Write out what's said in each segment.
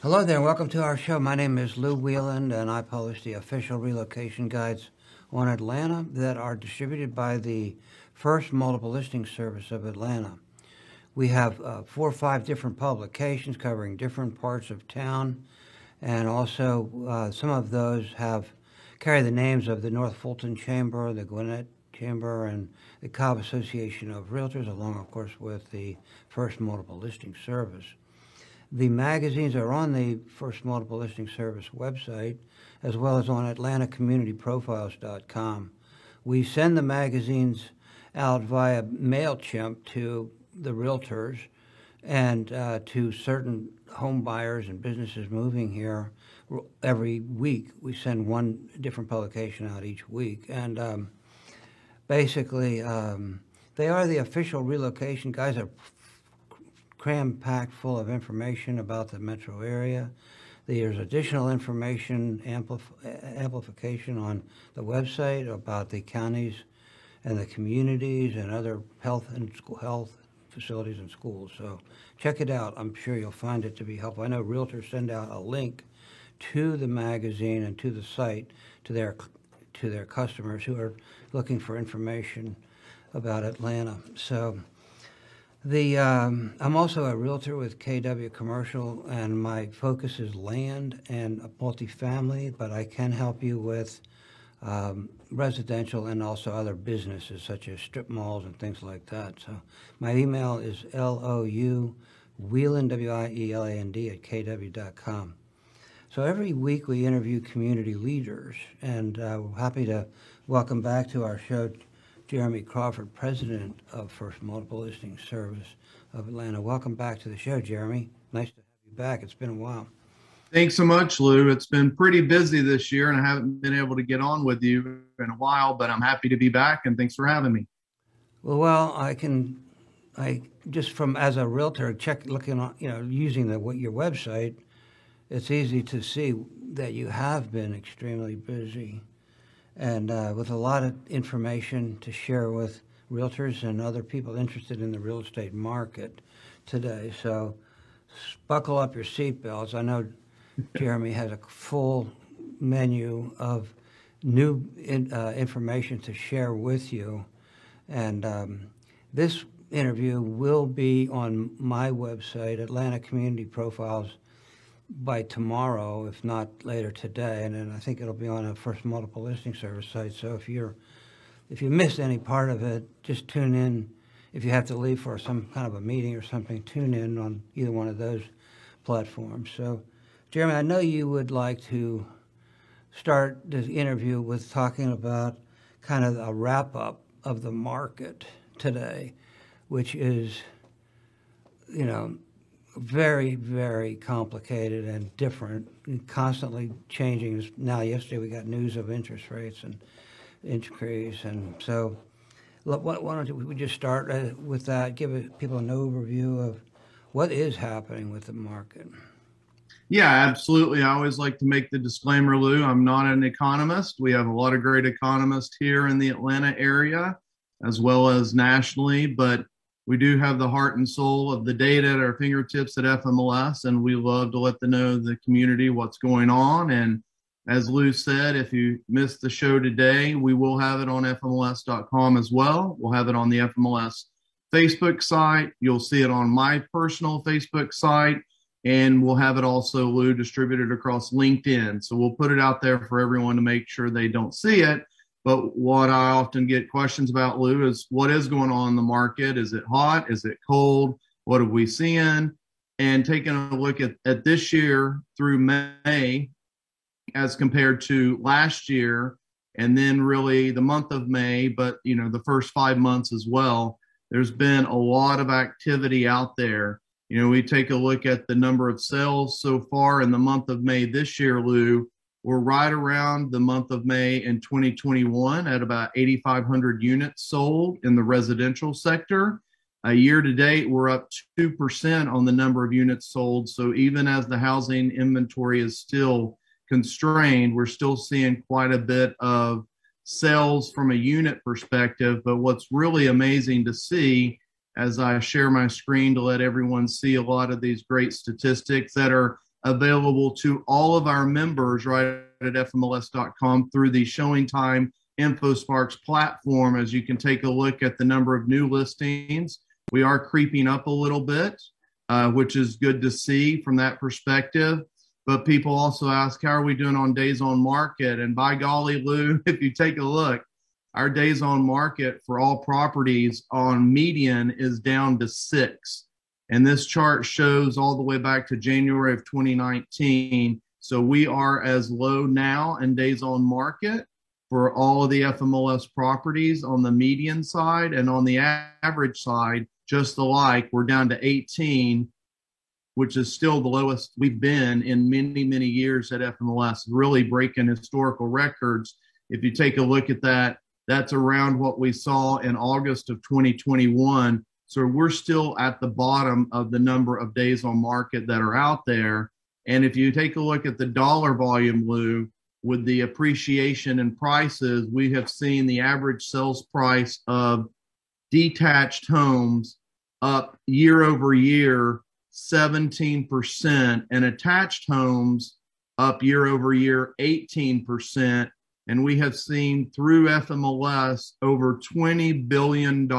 Hello there, and welcome to our show. My name is Lou Wheeland, and I publish the official relocation guides on Atlanta that are distributed by the First Multiple Listing Service of Atlanta. We have 4 or 5 different publications covering different parts of town, and also some of those carry the names of the North Fulton Chamber, the Gwinnett Chamber, and the Cobb Association of Realtors, along, of course, with the First Multiple Listing Service. The magazines are on the First Multiple Listing Service website, as well as on AtlantaCommunityProfiles.com. We send the magazines out via MailChimp to the realtors and to certain home buyers and businesses moving here every week. We send one different publication out each week. And basically, they are the official relocation guys. Are cram-packed full of information about the metro area. There's additional information, amplification on the website about the counties and the communities and other health facilities and schools. So check it out. I'm sure you'll find it to be helpful. I know realtors send out a link to the magazine and to the site to their customers who are looking for information about Atlanta. So I'm also a realtor with KW Commercial, and my focus is land and multifamily, but I can help you with residential and also other businesses such as strip malls and things like that. So my email is LOU Wieland, WIELAND, @kw.com. So every week we interview community leaders, and we're happy to welcome back to our show Jeremy Crawford, president of First Multiple Listing Service of Atlanta. Welcome back to the show, Jeremy. Nice to have you back. It's been a while. Thanks so much, Lou. It's been pretty busy this year, and I haven't been able to get on with you in a while, but I'm happy to be back, and thanks for having me. Well, I just from as a realtor, looking on, using your website, it's easy to see that you have been extremely busy, and with a lot of information to share with realtors and other people interested in the real estate market today. So buckle up your seatbelts. I know Jeremy has a full menu of new information to share with you. And this interview will be on my website, Atlanta Community Profiles, by tomorrow, if not later today, and then I think it'll be on a First Multiple Listing Service site. So if you missed any part of it, just tune in. If you have to leave for some kind of a meeting or something, tune in on either one of those platforms. So, Jeremy, I know you would like to start this interview with talking about kind of a wrap-up of the market today, which is, very, very complicated and different and constantly changing. Now, yesterday we got news of interest rates and increase. And so why don't we just start with that, give people an overview of what is happening with the market. Yeah, absolutely. I always like to make the disclaimer, Lou, I'm not an economist. We have a lot of great economists here in the Atlanta area, as well as nationally, but we do have the heart and soul of the data at our fingertips at FMLS, and we love to let the community what's going on. And as Lou said, if you missed the show today, we will have it on FMLS.com as well. We'll have it on the FMLS Facebook site. You'll see it on my personal Facebook site, and we'll have it also, Lou, distributed across LinkedIn. So we'll put it out there for everyone to make sure they don't see it. But what I often get questions about, Lou, is what is going on in the market? Is it hot? Is it cold? What have we seen? And taking a look at this year through May as compared to last year, and then really the month of May, but the first 5 months as well, there's been a lot of activity out there. We take a look at the number of sales so far in the month of May this year, Lou. We're right around the month of May in 2021 at about 8,500 units sold in the residential sector. Year to date, we're up 2% on the number of units sold. So even as the housing inventory is still constrained, we're still seeing quite a bit of sales from a unit perspective. But what's really amazing to see, as I share my screen to let everyone see a lot of these great statistics that are available to all of our members right at FMLS.com through the Showing Time InfoSparks platform. As you can take a look at the number of new listings, we are creeping up a little bit, which is good to see from that perspective. But people also ask, how are we doing on days on market? And by golly, Lou, if you take a look, our days on market for all properties on median is down to 6. And this chart shows all the way back to January of 2019. So we are as low now in days on market for all of the FMLS properties on the median side, and on the average side, just alike, we're down to 18, which is still the lowest we've been in many, many years at FMLS, really breaking historical records. If you take a look at that, that's around what we saw in August of 2021. So we're still at the bottom of the number of days on market that are out there. And if you take a look at the dollar volume, Lou, with the appreciation in prices, we have seen the average sales price of detached homes up year over year 17%, and attached homes up year over year 18%. And we have seen through FMLS over $20 billion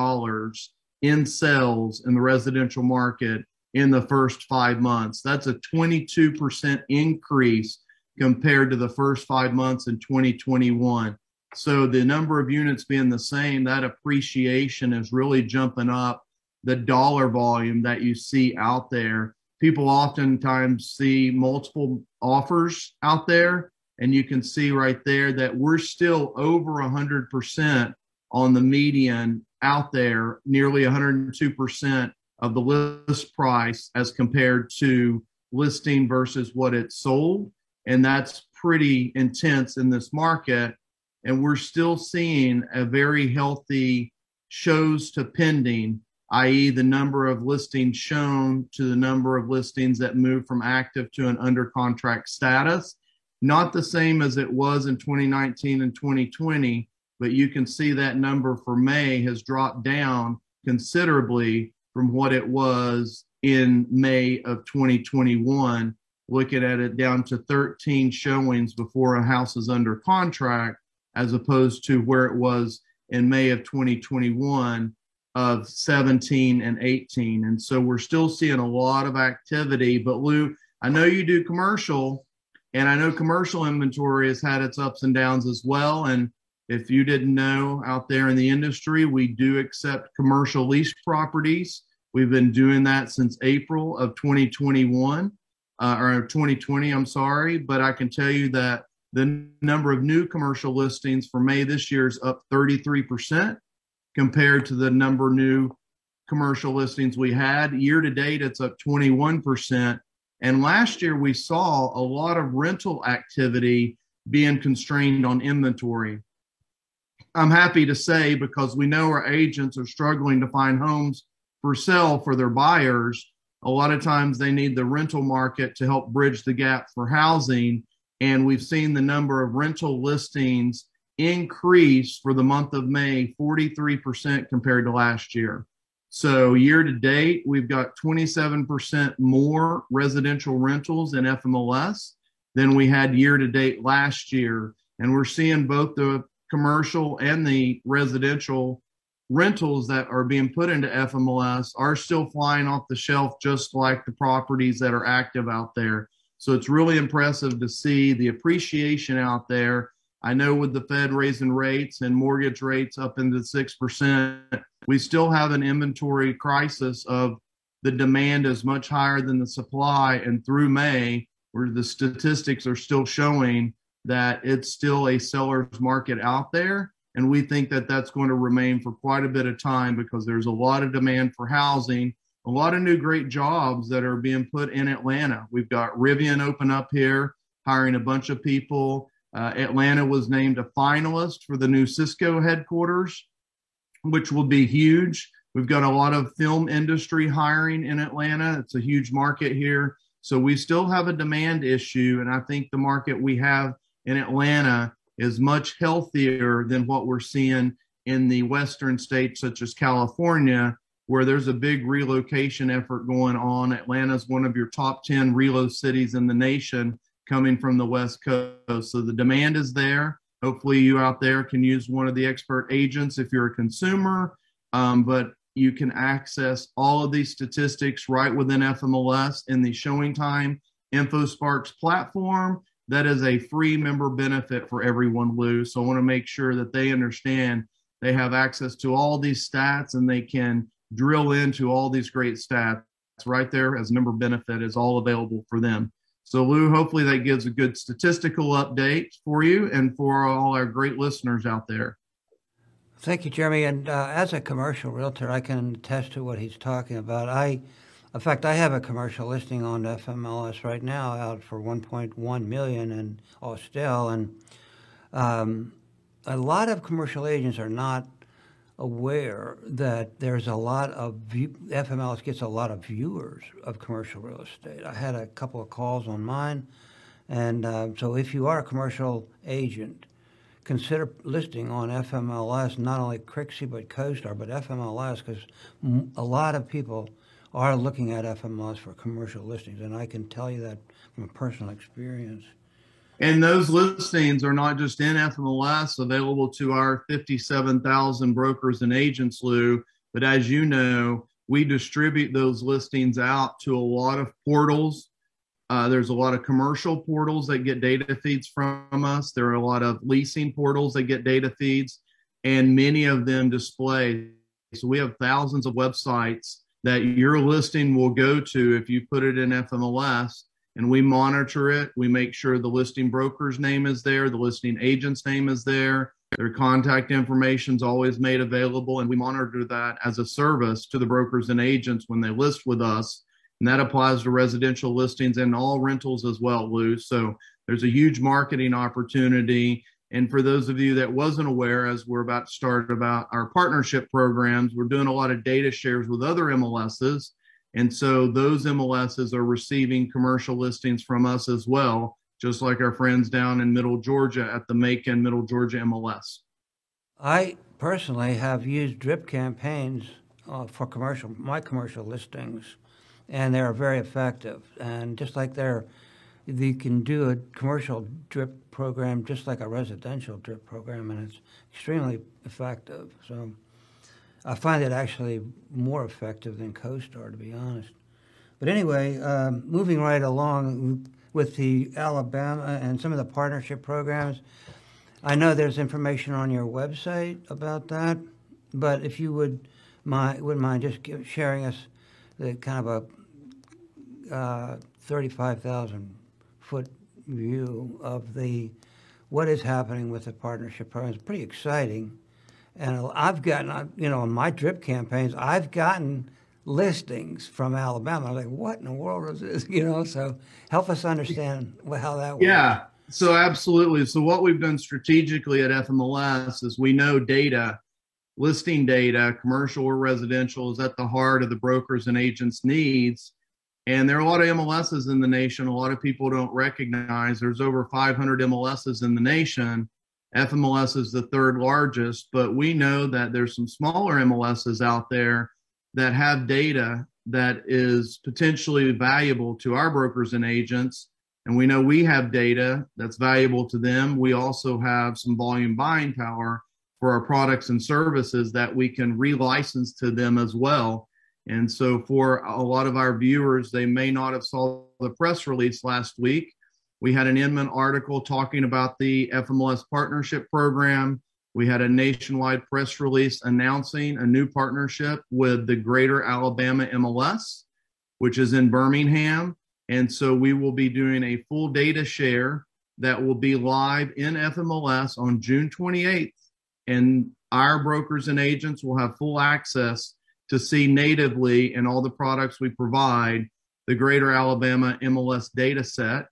in sales in the residential market in the first 5 months. That's a 22% increase compared to the first 5 months in 2021. So the number of units being the same, that appreciation is really jumping up the dollar volume that you see out there. People oftentimes see multiple offers out there, and you can see right there that we're still over 100% on the median out there, nearly 102% of the list price as compared to listing versus what it's sold. And that's pretty intense in this market. And we're still seeing a very healthy shows to pending, i.e. the number of listings shown to the number of listings that move from active to an under contract status. Not the same as it was in 2019 and 2020, but you can see that number for May has dropped down considerably from what it was in May of 2021. Looking at it, down to 13 showings before a house is under contract, as opposed to where it was in May of 2021 of 17 and 18. And so we're still seeing a lot of activity. But Lou, I know you do commercial, and I know commercial inventory has had its ups and downs as well. And if you didn't know, out there in the industry, we do accept commercial lease properties. We've been doing that since April of 2021. Or 2020, I'm sorry, but I can tell you that the number of new commercial listings for May this year is up 33% compared to the number of new commercial listings we had. Year to date, it's up 21%. And last year, we saw a lot of rental activity being constrained on inventory. I'm happy to say, because we know our agents are struggling to find homes for sale for their buyers. A lot of times they need the rental market to help bridge the gap for housing. And we've seen the number of rental listings increase for the month of May 43% compared to last year. So year to date, we've got 27% more residential rentals in FMLS than we had year to date last year. And we're seeing both the commercial and the residential rentals that are being put into FMLS are still flying off the shelf, just like the properties that are active out there. So it's really impressive to see the appreciation out there. I know with the Fed raising rates and mortgage rates up into 6%, we still have an inventory crisis of the demand is much higher than the supply. And through May, where the statistics are still showing that it's still a seller's market out there. And we think that that's going to remain for quite a bit of time, because there's a lot of demand for housing, a lot of new great jobs that are being put in Atlanta. We've got Rivian open up here, hiring a bunch of people. Atlanta was named a finalist for the new Cisco headquarters, which will be huge. We've got a lot of film industry hiring in Atlanta. It's a huge market here. So we still have a demand issue. And I think the market we have in Atlanta is much healthier than what we're seeing in the western states, such as California. where there's a big relocation effort going on. Atlanta's one of your top 10 relo cities in the nation coming from the West Coast. So the demand is there. Hopefully you out there can use one of the expert agents if you're a consumer, but you can access all of these statistics right within FMLS in the ShowingTime InfoSparks platform. That is a free member benefit for everyone, Lou. So I want to make sure that they understand they have access to all these stats and they can drill into all these great stats right there as member benefit is all available for them. So Lou, hopefully that gives a good statistical update for you and for all our great listeners out there. Thank you, Jeremy. And as a commercial realtor, I can attest to what he's talking about. In fact, I have a commercial listing on FMLS right now out for 1.1 million in Austell, and a lot of commercial agents are not aware that there's a lot of FMLS gets a lot of viewers of commercial real estate. I had a couple of calls on mine, and so if you are a commercial agent, consider listing on FMLS, not only Crixie but CoStar, but FMLS, because a lot of people are looking at FMLS for commercial listings, and I can tell you that from personal experience. And those listings are not just in FMLS, available to our 57,000 brokers and agents, Lou, but as you know, we distribute those listings out to a lot of portals. There's a lot of commercial portals that get data feeds from us. There are a lot of leasing portals that get data feeds, and many of them display. So we have thousands of websites that your listing will go to if you put it in FMLS, and we monitor it. We make sure the listing broker's name is there, the listing agent's name is there, their contact information is always made available, and we monitor that as a service to the brokers and agents when they list with us. And that applies to residential listings and all rentals as well, Lou. So there's a huge marketing opportunity. And for those of you that wasn't aware, as we're about to start about our partnership programs, we're doing a lot of data shares with other MLSs. And so those MLSs are receiving commercial listings from us as well, just like our friends down in Middle Georgia at the Macon Middle Georgia MLS. I personally have used drip campaigns for my commercial listings, and they're very effective. And just like you can do a commercial drip program just like a residential drip program, and it's extremely effective. So I find it actually more effective than CoStar, to be honest. But anyway, moving right along with the Alabama and some of the partnership programs, I know there's information on your website about that, but if you wouldn't mind just sharing us the kind of a 35,000-foot view of what is happening with the partnership program. It's pretty exciting. And I've gotten, on my drip campaigns, I've gotten listings from Alabama. I'm like, what in the world is this? So help us understand how that works. Yeah, so absolutely. So what we've done strategically at FMLS is we know data, listing data, commercial or residential, is at the heart of the brokers and agents' needs. And there are a lot of MLSs in the nation. A lot of people don't recognize there's over 500 MLSs in the nation. FMLS is the third largest, but we know that there's some smaller MLSs out there that have data that is potentially valuable to our brokers and agents. And we know we have data that's valuable to them. We also have some volume buying power for our products and services that we can relicense to them as well. And so for a lot of our viewers, they may not have saw the press release last week. We had an Inman article talking about the FMLS partnership program. We had a nationwide press release announcing a new partnership with the Greater Alabama MLS, which is in Birmingham. And so we will be doing a full data share that will be live in FMLS on June 28th. And our brokers and agents will have full access to see natively in all the products we provide the Greater Alabama MLS data set.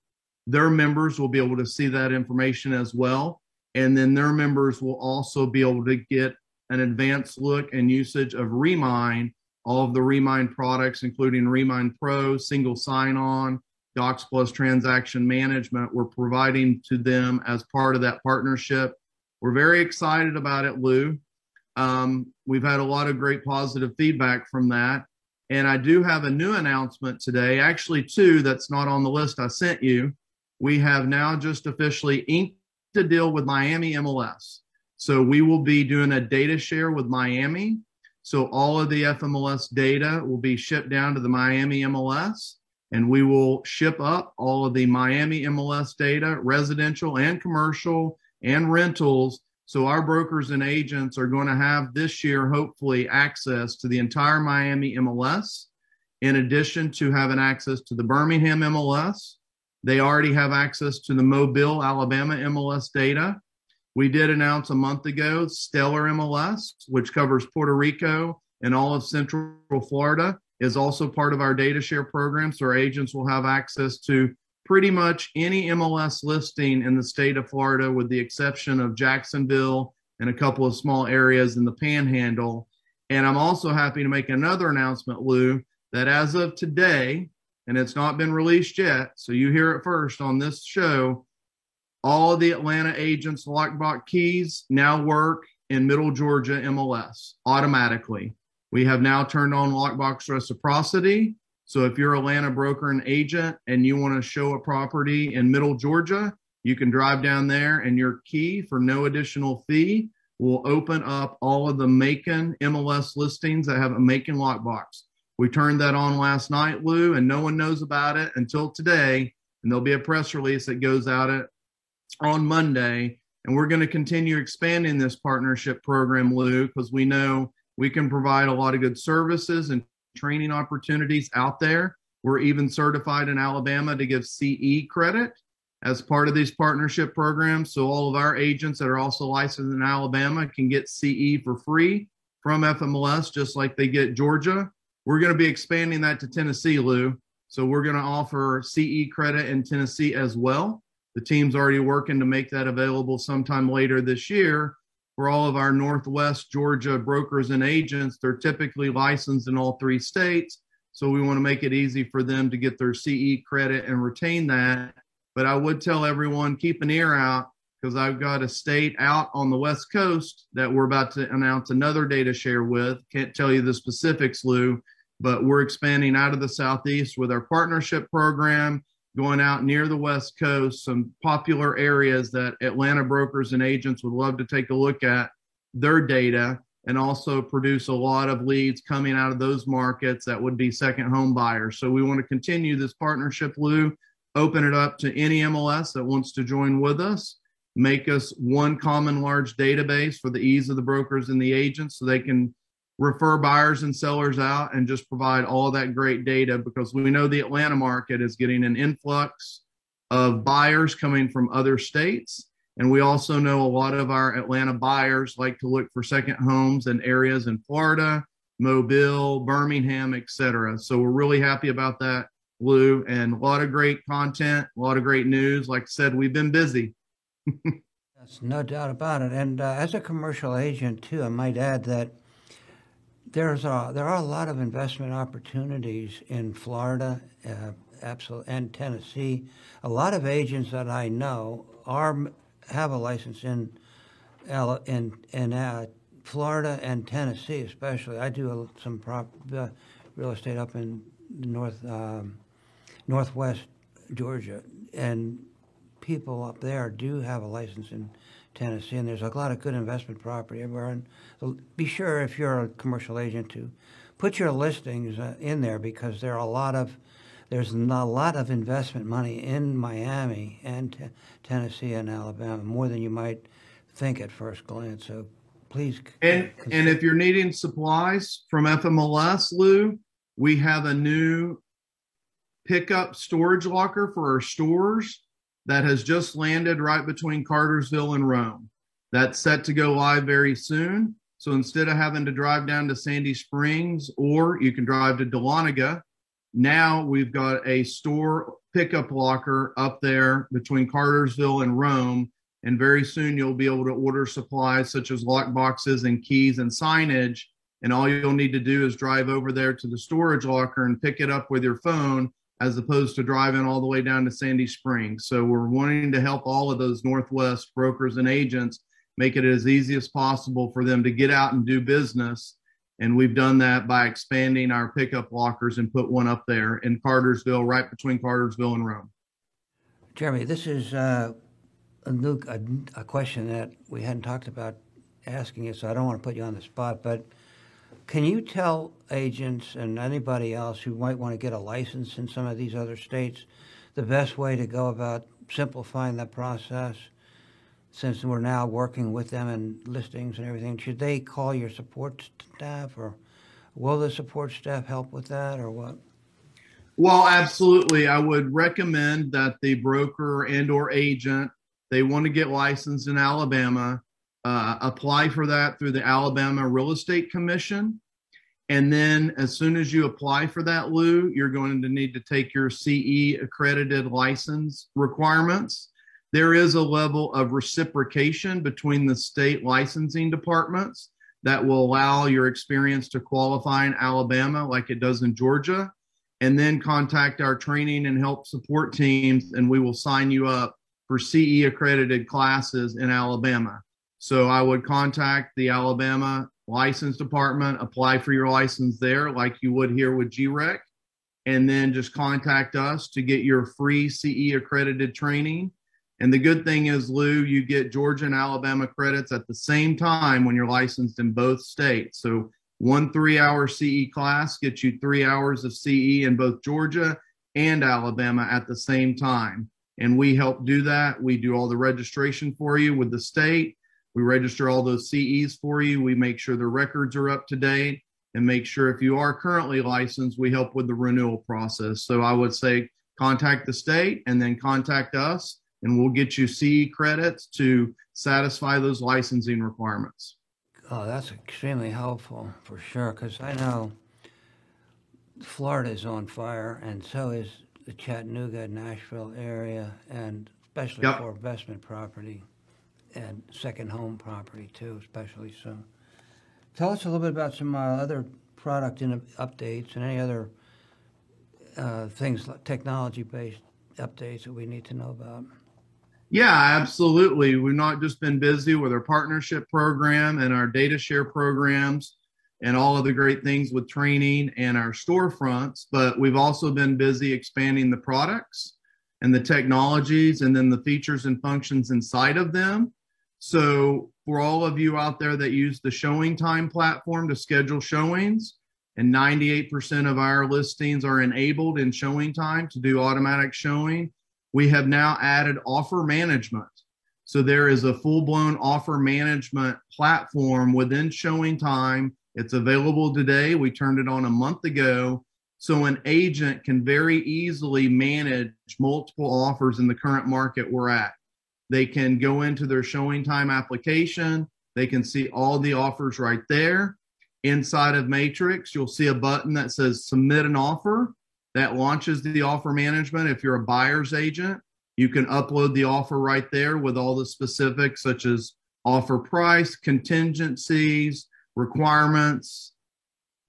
Their members will be able to see that information as well. And then their members will also be able to get an advanced look and usage of Remind, all of the Remind products, including Remind Pro, single sign-on, Docs Plus transaction management. We're providing to them as part of that partnership. We're very excited about it, Lou. we've had a lot of great positive feedback from that. And I do have a new announcement today, actually two that's not on the list I sent you. We have now just officially inked a deal with Miami MLS. So we will be doing a data share with Miami. So all of the FMLS data will be shipped down to the Miami MLS, and we will ship up all of the Miami MLS data, residential and commercial and rentals. So our brokers and agents are going to have this year, hopefully, access to the entire Miami MLS, in addition to having access to the Birmingham MLS. They already have access to the Mobile, Alabama MLS data. We did announce a month ago Stellar MLS, which covers Puerto Rico and all of Central Florida, is also part of our data share program. So our agents will have access to pretty much any MLS listing in the state of Florida, with the exception of Jacksonville and a couple of small areas in the Panhandle. And I'm also happy to make another announcement, Lou, that as of today, and it's not been released yet, so you hear it first on this show, all of the Atlanta agents' lockbox keys now work in Middle Georgia MLS automatically. We have now turned on lockbox reciprocity. So if you're an Atlanta broker and agent and you want to show a property in Middle Georgia, you can drive down there and your key for no additional fee will open up all of the Macon MLS listings that have a Macon lockbox. We turned that on last night, Lou, and no one knows about it until today. And there'll be a press release that goes out on Monday. And we're going to continue expanding this partnership program, Lou, because we know we can provide a lot of good services and training opportunities out there. We're even certified in Alabama to give CE credit as part of these partnership programs. So all of our agents that are also licensed in Alabama can get CE for free from FMLS, just like they get Georgia. We're going to be expanding that to Tennessee, Lou. So we're going to offer CE credit in Tennessee as well. The team's already working to make that available sometime later this year for all of our Northwest Georgia brokers and agents. They're typically licensed in all three states. So we want to make it easy for them to get their CE credit and retain that. But I would tell everyone, keep an ear out, because I've got a state out on the West Coast that we're about to announce another data share with. Can't tell you the specifics, Lou, but we're expanding out of the Southeast with our partnership program, going out near the West Coast, some popular areas that Atlanta brokers and agents would love to take a look at their data, and also produce a lot of leads coming out of those markets that would be second home buyers. So we want to continue this partnership, Lou, open it up to any MLS that wants to join with us, make us one common large database for the ease of the brokers and the agents, so they can refer buyers and sellers out and just provide all of that great data, because we know the Atlanta market is getting an influx of buyers coming from other states. And we also know a lot of our Atlanta buyers like to look for second homes in areas in Florida, Mobile, Birmingham, etc. So we're really happy about that, Lou, and a lot of great content, a lot of great news. Like I said, we've been busy. That's no doubt about it. And as a commercial agent, too, I might add that there are a lot of investment opportunities in Florida, and Tennessee. A lot of agents that I know have a license in Florida and Tennessee, especially. I do some real estate up in northwest Georgia, and people up there do have a license in Tennessee, and there's a lot of good investment property everywhere. And so be sure, if you're a commercial agent, to put your listings in there, because there's a lot of investment money in Miami and Tennessee and Alabama, more than you might think at first glance. So please. And if you're needing supplies from FMLS, Lou, we have a new pickup storage locker for our stores that has just landed right between Cartersville and Rome. That's set to go live very soon. So instead of having to drive down to Sandy Springs, or you can drive to Dahlonega, now we've got a store pickup locker up there between Cartersville and Rome. And very soon you'll be able to order supplies such as lock boxes and keys and signage. And all you'll need to do is drive over there to the storage locker and pick it up with your phone, as opposed to driving all the way down to Sandy Springs. So we're wanting to help all of those Northwest brokers and agents make it as easy as possible for them to get out and do business. And we've done that by expanding our pickup lockers and put one up there in Cartersville, right between Cartersville and Rome. Jeremy, this is a question that we hadn't talked about asking you, so I don't want to put you on the spot, but can you tell agents and anybody else who might want to get a license in some of these other states the best way to go about simplifying that process? Since we're now working with them and listings and everything, should they call your support staff, or will the support staff help with that, or what? Well, absolutely. I would recommend that the broker and or agent, they want to get licensed in Alabama, apply for that through the Alabama Real Estate Commission. And then as soon as you apply for that, Lou, you're going to need to take your CE accredited license requirements. There is a level of reciprocation between the state licensing departments that will allow your experience to qualify in Alabama like it does in Georgia. And then contact our training and help support teams, and we will sign you up for CE accredited classes in Alabama. So I would contact the Alabama license department, apply for your license there like you would here with GREC, and then just contact us to get your free CE accredited training. And the good thing is, Lou, you get Georgia and Alabama credits at the same time when you're licensed in both states. So 1 3-hour CE class gets you 3 hours of CE in both Georgia and Alabama at the same time. And we help do that. We do all the registration for you with the state. We register all those CEs for you. We make sure the records are up to date and make sure if you are currently licensed, we help with the renewal process. So I would say contact the state and then contact us, and we'll get you CE credits to satisfy those licensing requirements. Oh, that's extremely helpful for sure, because I know Florida is on fire, and so is the Chattanooga, Nashville area, and especially for investment property and second home property too, especially so. Tell us a little bit about some other product updates and any other things, like technology-based updates that we need to know about. Yeah, absolutely. We've not just been busy with our partnership program and our data share programs and all of the great things with training and our storefronts, but we've also been busy expanding the products and the technologies and then the features and functions inside of them. So for all of you out there that use the Showing Time platform to schedule showings, and 98% of our listings are enabled in Showing Time to do automatic showing, we have now added offer management. So there is a full-blown offer management platform within Showing Time. It's available today. We turned it on a month ago. So an agent can very easily manage multiple offers in the current market we're at. They can go into their Showing Time application. They can see all the offers right there. Inside of Matrix, you'll see a button that says Submit an Offer. That launches the offer management. If you're a buyer's agent, you can upload the offer right there with all the specifics such as offer price, contingencies, requirements,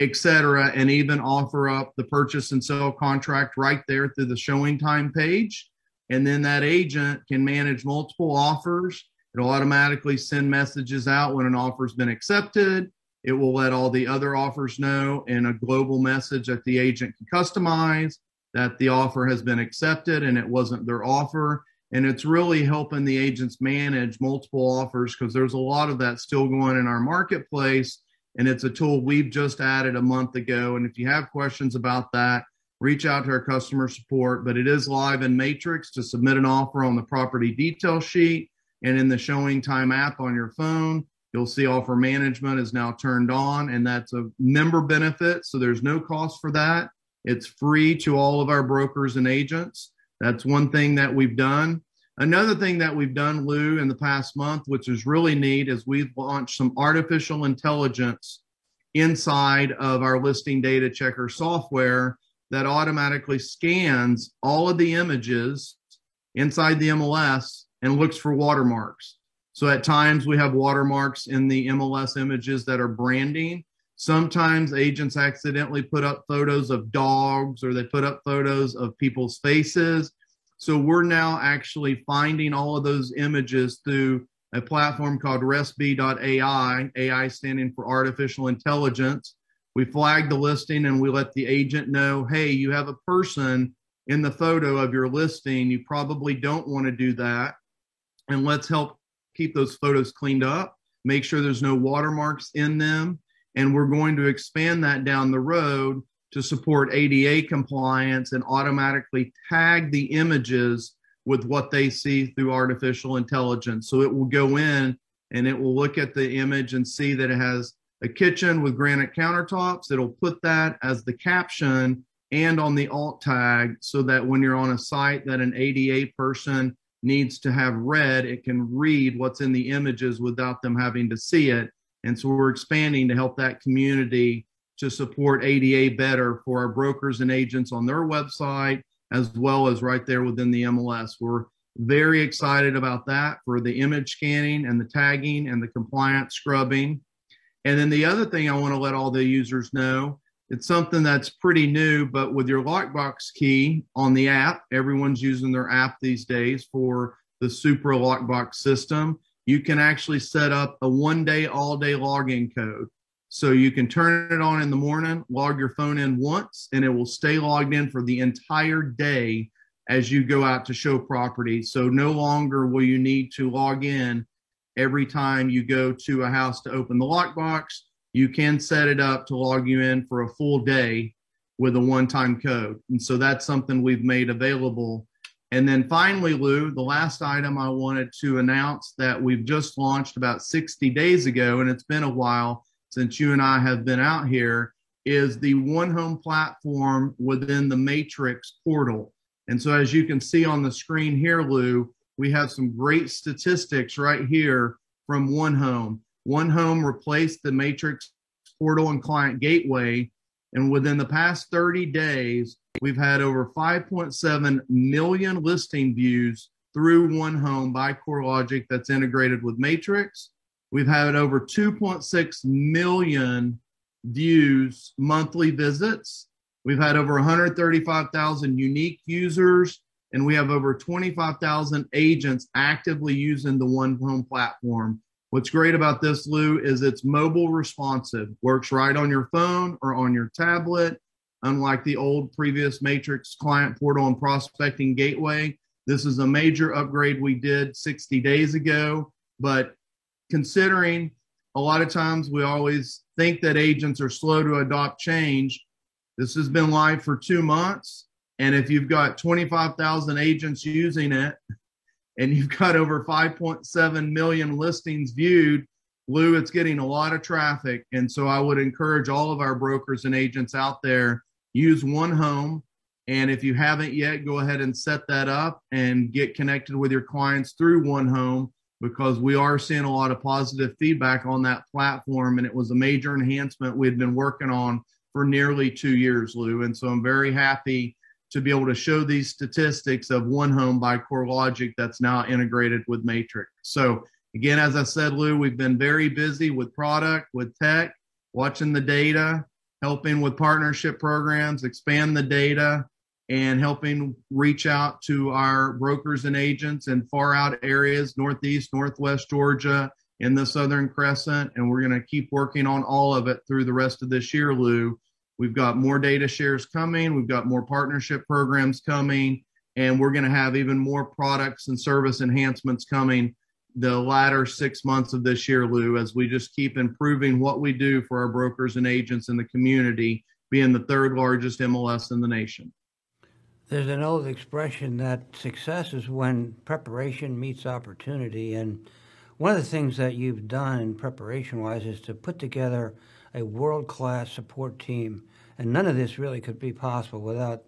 etc., and even offer up the purchase and sell contract right there through the Showing Time page. And then that agent can manage multiple offers. It'll automatically send messages out when an offer's been accepted. It will let all the other offers know in a global message that the agent can customize that the offer has been accepted and it wasn't their offer. And it's really helping the agents manage multiple offers because there's a lot of that still going in our marketplace. And it's a tool we've just added a month ago. And if you have questions about that, reach out to our customer support. But it is live in Matrix to submit an offer on the property detail sheet and in the Showing Time app on your phone. You'll see offer management is now turned on, and that's a member benefit. So there's no cost for that. It's free to all of our brokers and agents. That's one thing that we've done. Another thing that we've done, Lou, in the past month, which is really neat, is we've launched some artificial intelligence inside of our listing data checker software that automatically scans all of the images inside the MLS and looks for watermarks. So at times we have watermarks in the MLS images that are branding. Sometimes agents accidentally put up photos of dogs or they put up photos of people's faces. So we're now actually finding all of those images through a platform called RESB.ai, AI standing for artificial intelligence. We flag the listing and we let the agent know, hey, you have a person in the photo of your listing. You probably don't want to do that. And let's help keep those photos cleaned up, make sure there's no watermarks in them. And we're going to expand that down the road to support ADA compliance and automatically tag the images with what they see through artificial intelligence. So it will go in and it will look at the image and see that it has a kitchen with granite countertops. It'll put that as the caption and on the alt tag so that when you're on a site that an ADA person needs to have read, it can read what's in the images without them having to see it. And so we're expanding to help that community to support ADA better for our brokers and agents on their website, as well as right there within the MLS. We're very excited about that for the image scanning and the tagging and the compliance scrubbing. And then the other thing I want to let all the users know, it's something that's pretty new, but with your lockbox key on the app, everyone's using their app these days for the Supra lockbox system. You can actually set up a 1-day, all-day login code. So you can turn it on in the morning, log your phone in once, and it will stay logged in for the entire day as you go out to show property. So no longer will you need to log in every time you go to a house to open the lockbox. You can set it up to log you in for a full day with a one-time code. And so that's something we've made available. And then finally, Lou, the last item I wanted to announce that we've just launched about 60 days ago, and it's been a while since you and I have been out here, is the One Home platform within the Matrix portal. And so as you can see on the screen here, Lou, we have some great statistics right here from One Home. One Home replaced the Matrix portal and client gateway. And within the past 30 days, we've had over 5.7 million listing views through One Home by CoreLogic that's integrated with Matrix. We've had over 2.6 million views, monthly visits. We've had over 135,000 unique users, and we have over 25,000 agents actively using the One Home platform. What's great about this, Lou, is it's mobile responsive, works right on your phone or on your tablet. Unlike the old previous Matrix client portal and prospecting gateway, this is a major upgrade we did 60 days ago, but considering a lot of times we always think that agents are slow to adopt change. This has been live for 2 months. And if you've got 25,000 agents using it and you've got over 5.7 million listings viewed, Lou, it's getting a lot of traffic. And so I would encourage all of our brokers and agents out there, use One Home. And if you haven't yet, go ahead and set that up and get connected with your clients through One Home, because we are seeing a lot of positive feedback on that platform. And it was a major enhancement we had been working on for nearly 2 years, Lou. And so I'm very happy to be able to show these statistics of One Home by CoreLogic that's now integrated with Matrix. So again, as I said, Lou, we've been very busy with product, with tech, watching the data, helping with partnership programs, expand the data, and helping reach out to our brokers and agents in far out areas, Northeast, Northwest Georgia, in the Southern Crescent. And we're going to keep working on all of it through the rest of this year, Lou. We've got more data shares coming. We've got more partnership programs coming, and we're going to have even more products and service enhancements coming the latter 6 months of this year, Lou, as we just keep improving what we do for our brokers and agents in the community, being the third largest MLS in the nation. There's an old expression that success is when preparation meets opportunity. And one of the things that you've done preparation-wise is to put together a world-class support team. And none of this really could be possible without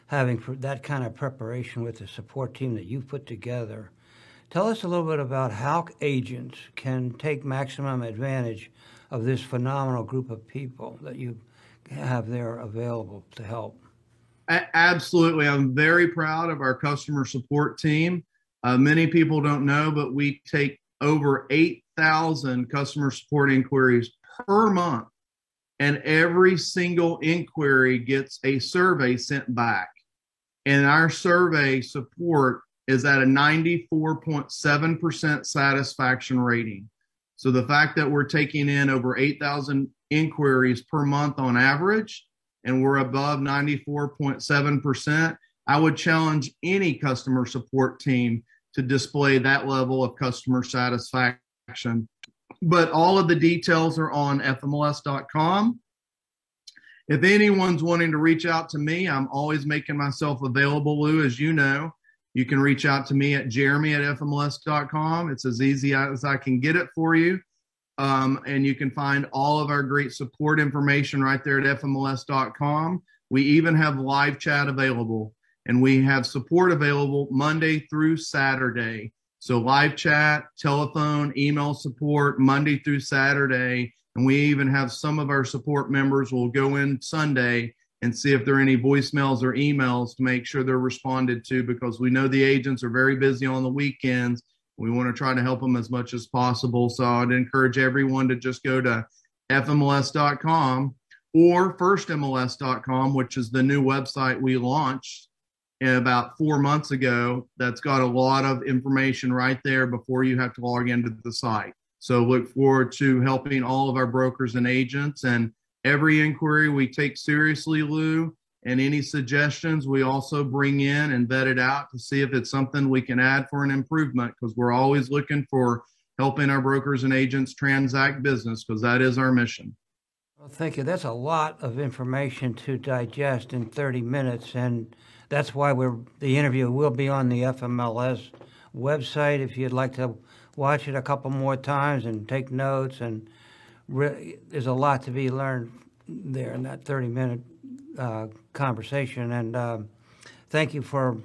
having that kind of preparation with the support team that you've put together. Tell us a little bit about how agents can take maximum advantage of this phenomenal group of people that you have there available to help. Absolutely. I'm very proud of our customer support team. Many people don't know, but we take over 8,000 customer support inquiries per month. And every single inquiry gets a survey sent back. And our survey support is at a 94.7% satisfaction rating. So the fact that we're taking in over 8,000 inquiries per month on average, and we're above 94.7%, I would challenge any customer support team to display that level of customer satisfaction. But all of the details are on fmls.com. If anyone's wanting to reach out to me, I'm always making myself available, Lou, as you know. You can reach out to me at jeremy@fmls.com. It's as easy as I can get it for you. And you can find all of our great support information right there at fmls.com. We even have live chat available, and we have support available Monday through Saturday. So live chat, telephone, email support, Monday through Saturday. And we even have some of our support members will go in Sunday and see if there are any voicemails or emails to make sure they're responded to, because we know the agents are very busy on the weekends. We want to try to help them as much as possible. So I'd encourage everyone to just go to fmls.com or firstmls.com, which is the new website we launched about 4 months ago. That's got a lot of information right there before you have to log into the site. So look forward to helping all of our brokers and agents, and every inquiry we take seriously, Lou, and any suggestions we also bring in and vet it out to see if it's something we can add for an improvement, because we're always looking for helping our brokers and agents transact business, because that is our mission. Well, thank you. That's a lot of information to digest in 30 minutes, and that's why the interview will be on the FMLS website if you'd like to watch it a couple more times and take notes. And there's a lot to be learned there in that 30-minute conversation. And thank you for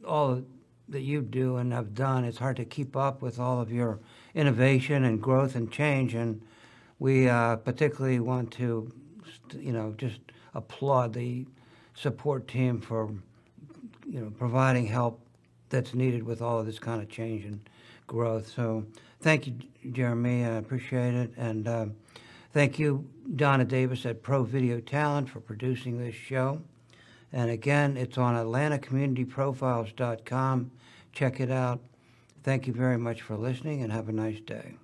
all that you do and have done. It's hard to keep up with all of your innovation and growth and change. And we particularly want to, just applaud the support team for, providing help that's needed with all of this kind of change and growth. So thank you, Jeremy. I appreciate it. And thank you, Donna Davis at Pro Video Talent, for producing this show. And again, it's on AtlantaCommunityProfiles.com. Check it out. Thank you very much for listening, and have a nice day.